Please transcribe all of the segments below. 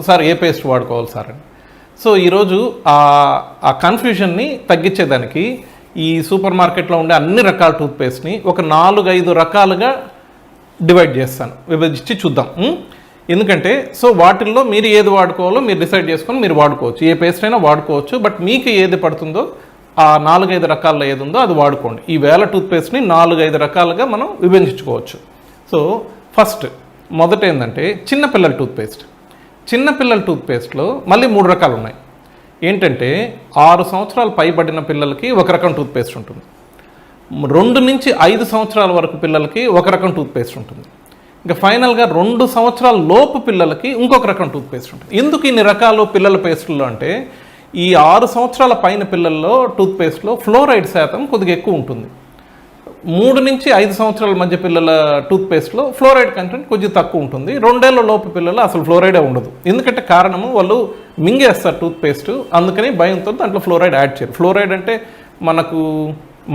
Sir ఏ paste వాడుకోవాలి sir అని. So ఈరోజు ఆ కన్ఫ్యూజన్ని తగ్గించేదానికి ఈ సూపర్ మార్కెట్లో ఉండే అన్ని రకాల టూత్పేస్ట్ని ఒక 4-5 రకాలుగా డివైడ్ చేస్తాను, విభజించి చూద్దాం. ఎందుకంటే సో వాటిల్లో మీరు ఏది వాడుకోవాలో మీరు డిసైడ్ చేసుకొని మీరు వాడుకోవచ్చు, ఏ పేస్ట్ అయినా వాడుకోవచ్చు. బట్ మీకు ఏది పడుతుందో ఆ 4-5 రకాల్లో ఏది ఉందో అది వాడుకోండి. ఈ వేల టూత్పేస్ట్ని 4-5 రకాలుగా మనం విభజించుకోవచ్చు. సో ఫస్ట్ మొదట ఏంటంటే చిన్నపిల్లల టూత్పేస్ట్. చిన్నపిల్లల టూత్పేస్ట్లో మళ్ళీ 3 రకాలు ఉన్నాయి. ఏంటంటే 6 సంవత్సరాలు పైబడిన పిల్లలకి ఒక రకం టూత్పేస్ట్ ఉంటుంది, 2 నుంచి 5 సంవత్సరాల వరకు పిల్లలకి ఒక రకం టూత్పేస్ట్ ఉంటుంది, ఇంకా ఫైనల్గా 2 సంవత్సరాల లోపు పిల్లలకి ఇంకొక రకం టూత్పేస్ట్ ఉంటుంది. ఎందుకు ఇన్ని రకాలు పిల్లల పేస్టుల్లో అంటే ఈ 6 సంవత్సరాల పైన పిల్లల్లో టూత్పేస్ట్లో ఫ్లోరైడ్ శాతం కొద్దిగా ఎక్కువ ఉంటుంది. 3 నుంచి 5 సంవత్సరాల మధ్య పిల్లల టూత్పేస్ట్లో ఫ్లోరైడ్ కంటెంట్ కొంచెం తక్కువ ఉంటుంది. 2 ఏళ్ల లోపు పిల్లలు అసలు ఫ్లోరైడే ఉండదు. ఎందుకంటే కారణము వాళ్ళు మింగేస్తారు టూత్పేస్ట్, అందుకని భయంతో దాంట్లో ఫ్లోరైడ్ యాడ్ చేయరు. ఫ్లోరైడ్ అంటే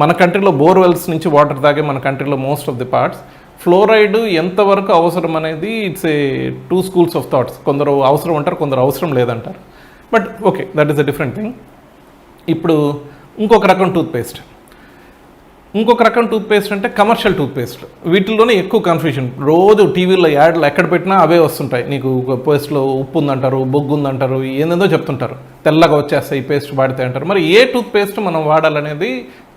మన కంట్రీలో బోర్వెల్స్ నుంచి వాటర్ తాగే మన కంట్రీలో most of the parts fluoride ఎంతవరకు అవసరం అనేది it's a 2 schools of thoughts. కొందరు అవసరం అంటారు, కొందరు అవసరం లేదంటారు. But okay, that is a different thing. ఇప్పుడు ఇంకొక రకం టూత్పేస్ట్ అంటే కమర్షియల్ టూత్పేస్ట్. వీటిల్లోనే ఎక్కువ కన్ఫ్యూజన్. రోజు టీవీలో యాడ్లు ఎక్కడ పెట్టినా అవే వస్తుంటాయి. నీకు పేస్ట్లో ఉప్పు ఉందంటారు, బొగ్గు ఉందంటారు, ఏందేందో చెప్తుంటారు, తెల్లగా వచ్చేస్తాయి ఈ పేస్ట్ వాడితే అంటారు. మరి ఏ టూత్పేస్ట్ మనం వాడాలనేది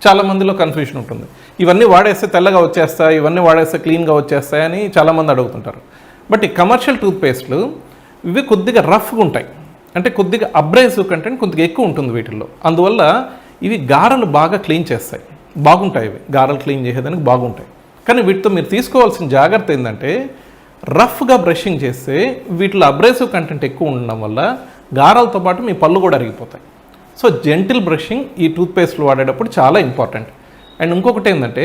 చాలామందిలో కన్ఫ్యూజన్ ఉంటుంది. ఇవన్నీ వాడేస్తే తెల్లగా వచ్చేస్తాయి, ఇవన్నీ వాడేస్తే క్లీన్గా వచ్చేస్తాయి అని చాలామంది అడుగుతుంటారు. బట్ ఈ కమర్షియల్ టూత్పేస్ట్లు ఇవి కొద్దిగా రఫ్గా ఉంటాయి, అంటే కొద్దిగా అబ్రేసివ్ కంటెంట్ కొద్దిగా ఎక్కువ ఉంటుంది వీటిల్లో. అందువల్ల ఇవి గారెలు బాగా క్లీన్ చేస్తాయి, బాగుంటాయి. ఇవి గారెలు క్లీన్ చేసేదానికి బాగుంటాయి. కానీ వీటితో మీరు తీసుకోవాల్సిన జాగ్రత్త ఏంటంటే రఫ్గా బ్రషింగ్ చేస్తే వీటిలో అబ్రేసివ్ కంటెంట్ ఎక్కువ ఉండడం వల్ల గారెలతో పాటు మీ పళ్ళు కూడా అరిగిపోతాయి. సో జెంటిల్ బ్రషింగ్ ఈ టూత్పేస్ట్లు వాడేటప్పుడు చాలా ఇంపార్టెంట్. అండ్ ఇంకొకటి ఏంటంటే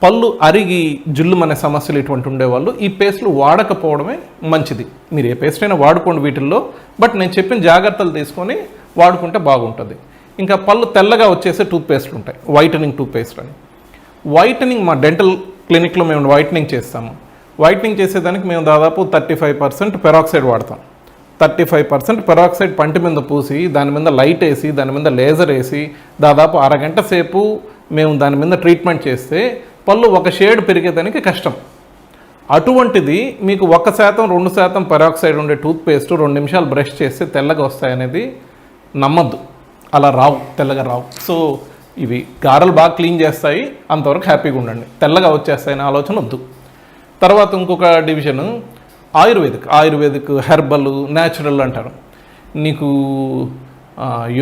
పళ్ళు అరిగి జుల్లుమనే సమస్యలు ఇటువంటి ఉండేవాళ్ళు ఈ పేస్ట్లు వాడకపోవడమే మంచిది. మీరు ఏ పేస్ట్ అయినా వాడుకోండి వీటిల్లో, బట్ నేను చెప్పిన జాగ్రత్తలు తీసుకొని వాడుకుంటే బాగుంటుంది. ఇంకా పళ్ళు తెల్లగా వచ్చేసే టూత్పేస్ట్లు ఉంటాయి, వైటనింగ్ టూత్పేస్ట్ అని. వైటనింగ్ మా డెంటల్ క్లినిక్లో మేము వైటనింగ్ చేస్తాము. వైటనింగ్ చేసేదానికి మేము దాదాపు 35% పెరాక్సైడ్ వాడతాం. 35% పెరాక్సైడ్ పంటి మీద పూసి దాని మీద లైట్ వేసి దాని మీద లేజర్ వేసి దాదాపు అరగంట సేపు మేము దాని మీద ట్రీట్మెంట్ చేస్తే పళ్ళు ఒక షేడ్ పెరిగేదానికి కష్టం. అటువంటిది మీకు 1%, 2% పెరాక్సైడ్ ఉండే టూత్పేస్ట్ 2 నిమిషాలు బ్రష్ చేస్తే తెల్లగా వస్తాయనేది నమ్మద్దు. అలా రావు, తెల్లగా రావు. సో ఇవి గారెలు బాగా క్లీన్ చేస్తాయి, అంతవరకు హ్యాపీగా ఉండండి. తెల్లగా వచ్చేస్తాయనే ఆలోచన వద్దు. తర్వాత ఇంకొక డివిజన్ ఆయుర్వేదిక్ హెర్బల్, న్యాచురల్ అంటారు. నీకు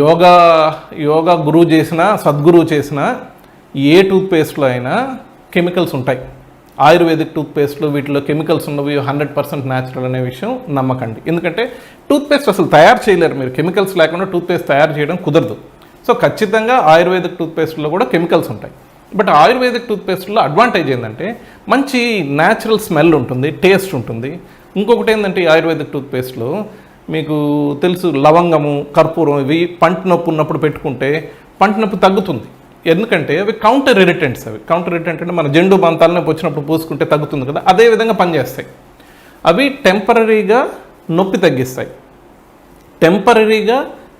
యోగా గురువు చేసినా సద్గురువు చేసినా ఏ టూత్పేస్ట్లో అయినా కెమికల్స్ ఉంటాయి. ఆయుర్వేదిక్ టూత్పేస్ట్లు వీటిలో కెమికల్స్ ఉన్నవి 100% న్యాచురల్ అనే విషయం నమ్మకండి. ఎందుకంటే టూత్పేస్ట్ అసలు తయారు చేయలేరు, మీరు కెమికల్స్ లేకుండా టూత్పేస్ట్ తయారు చేయడం కుదరదు. సో ఖచ్చితంగా ఆయుర్వేదిక్ టూత్పేస్ట్లో కూడా కెమికల్స్ ఉంటాయి. బట్ ఆయుర్వేదిక్ టూత్పేస్ట్లో అడ్వాంటేజ్ ఏంటంటే మంచి న్యాచురల్ స్మెల్ ఉంటుంది, టేస్ట్ ఉంటుంది. ఇంకొకటి ఏంటంటే ఆయుర్వేదిక్ టూత్పేస్ట్లో మీకు తెలుసు లవంగము, కర్పూరం ఇవి పంటి నొప్పి ఉన్నప్పుడు పెట్టుకుంటే పంటి నొప్పి తగ్గుతుంది. ఎందుకంటే అవి కౌంటర్ ఇరిటెంట్స్. కౌంటర్ ఇరిటెంట్ అంటే మన జెండు బంతాలనే వచ్చినప్పుడు పూసుకుంటే తగ్గుతుంది కదా, అదే విధంగా పనిచేస్తాయి. అవి టెంపరీగా నొప్పి తగ్గిస్తాయి, టెంపరీగా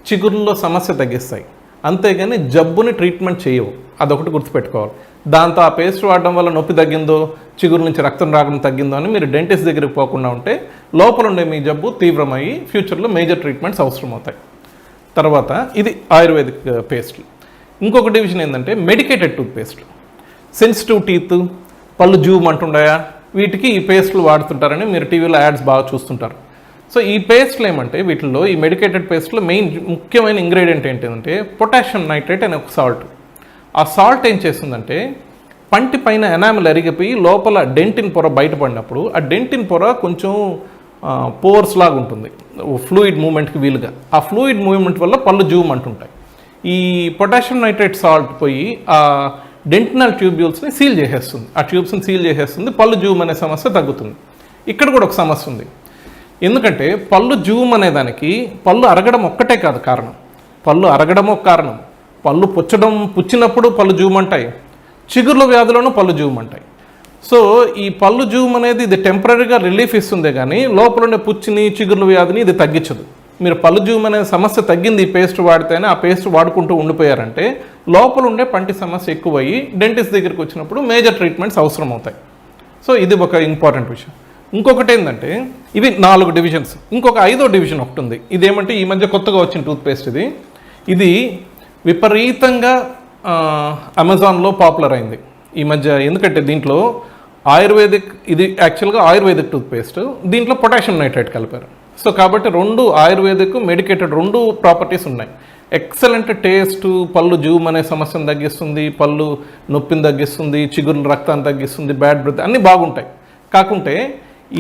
చిగురుల్లో సమస్య తగ్గిస్తాయి, అంతేగాని జబ్బుని ట్రీట్మెంట్ చేయవు. అదొకటి గుర్తుపెట్టుకోవాలి. దాంతో ఆ పేస్ట్ వాడడం వల్ల నొప్పి తగ్గిందో, చిగురు నుంచి రక్తం రావడం తగ్గిందో అని మీరు డెంటిస్ట్ దగ్గరికి పోకుండా ఉంటే లోపల ఉండే మీ జబ్బు తీవ్రమయ్యి ఫ్యూచర్లో మేజర్ ట్రీట్మెంట్స్ అవసరం అవుతాయి. తర్వాత ఇది ఆయుర్వేదిక్ పేస్ట్లు. ఇంకొక డివిజన్ ఏంటంటే మెడికేటెడ్ టూత్పేస్ట్లు. సెన్సిటివ్ టీత్, పళ్ళు జూమ్ అంటుండయా, వీటికి ఈ పేస్ట్లు వాడుతుంటారని మీరు టీవీలో యాడ్స్ బాగా చూస్తుంటారు. సో ఈ పేస్ట్లు ఏమంటే వీటిల్లో ఈ మెడికేటెడ్ పేస్ట్లో ముఖ్యమైన ఇంగ్రీడియంట్ ఏంటంటే పొటాషియం నైట్రేట్ అనే ఒక సాల్ట్. ఆ సాల్ట్ ఏం చేస్తుందంటే పంటి పైన ఎనామిల్ అరిగిపోయి లోపల డెంటిన్ పొర బయటపడినప్పుడు ఆ డెంటిన్ పొర కొంచెం పోర్స్ లాగా ఉంటుంది, ఫ్లూయిడ్ మూమెంట్కి వీలుగా. ఆ ఫ్లూయిడ్ మూమెంట్ వల్ల పళ్ళు జూమ్ అంటుంటాయి. ఈ పొటాషియం నైట్రేట్ సాల్ట్ పోయి ఆ డెంటినల్ ట్యూబ్యూల్స్ని సీల్ చేసేస్తుంది, ఆ ట్యూబ్స్ని సీల్ చేసేస్తుంది, పళ్ళు జూమ్ అనే సమస్య తగ్గుతుంది. ఇక్కడ కూడా ఒక సమస్య ఉంది. ఎందుకంటే పళ్ళు జూమ్ అనేదానికి పళ్ళు అరగడం ఒక్కటే కాదు కారణం, పళ్ళు అరగడం ఒక కారణం, పళ్ళు పుచ్చినప్పుడు పళ్ళు జూమ్ అంటాయి, చిగుర్ల వ్యాధులను పళ్ళు జూమ్ అంటాయి. సో ఈ పళ్ళు జూమ్ అనేది ఇది టెంపరీగా రిలీఫ్ ఇస్తుందే కానీ లోపల ఉండే పుచ్చిని చిగుర్ల వ్యాధిని ఇది తగ్గించదు. మీరు పళ్ళు జూమ్ అనే సమస్య తగ్గింది ఈ పేస్ట్ వాడితేనే, ఆ పేస్ట్ వాడుకుంటూ ఉండిపోయారంటే లోపల ఉండే పంటి సమస్య ఎక్కువయ్యి డెంటిస్ట్ దగ్గరికి వచ్చినప్పుడు మేజర్ ట్రీట్మెంట్స్ అవసరం అవుతాయి. సో ఇది ఒక ఇంపార్టెంట్ విషయం. ఇంకొకటి ఏంటంటే ఇవి 4 డివిజన్స్, ఇంకొక 5వ డివిజన్ ఒకటి ఉంది. ఇదేమంటే ఈ మధ్య కొత్తగా వచ్చిన టూత్పేస్ట్ ఇది విపరీతంగా అమెజాన్లో పాపులర్ అయింది ఈ మధ్య. ఎందుకంటే దీంట్లో ఆయుర్వేదిక్, ఇది యాక్చువల్గా ఆయుర్వేదిక్ టూత్పేస్ట్, దీంట్లో పొటాషియం నైట్రేట్ కలిపారు. సో కాబట్టి 2 ఆయుర్వేదిక్ మెడికేటెడ్ 2 ప్రాపర్టీస్ ఉన్నాయి. ఎక్సలెంట్ టేస్ట్, పళ్ళు జూమ్ అనే సమస్యను తగ్గిస్తుంది, పళ్ళు నొప్పిని తగ్గిస్తుంది, చిగుర్ల రక్తాన్ని తగ్గిస్తుంది, బ్యాడ్ బ్రెత్ అన్నీ బాగుంటాయి. కాకుంటే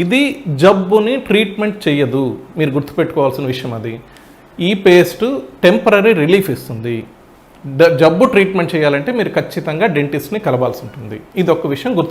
ఇది జబ్బుని ట్రీట్మెంట్ చెయ్యదు. మీరు గుర్తుపెట్టుకోవాల్సిన విషయం అది. ఈ పేస్ట్ టెంపరీ రిలీఫ్ ఇస్తుంది. జబ్బు ట్రీట్మెంట్ చేయాలంటే మీరు ఖచ్చితంగా డెంటిస్ట్ని కలవాల్సి ఉంటుంది. ఇది ఒక విషయం గుర్తు.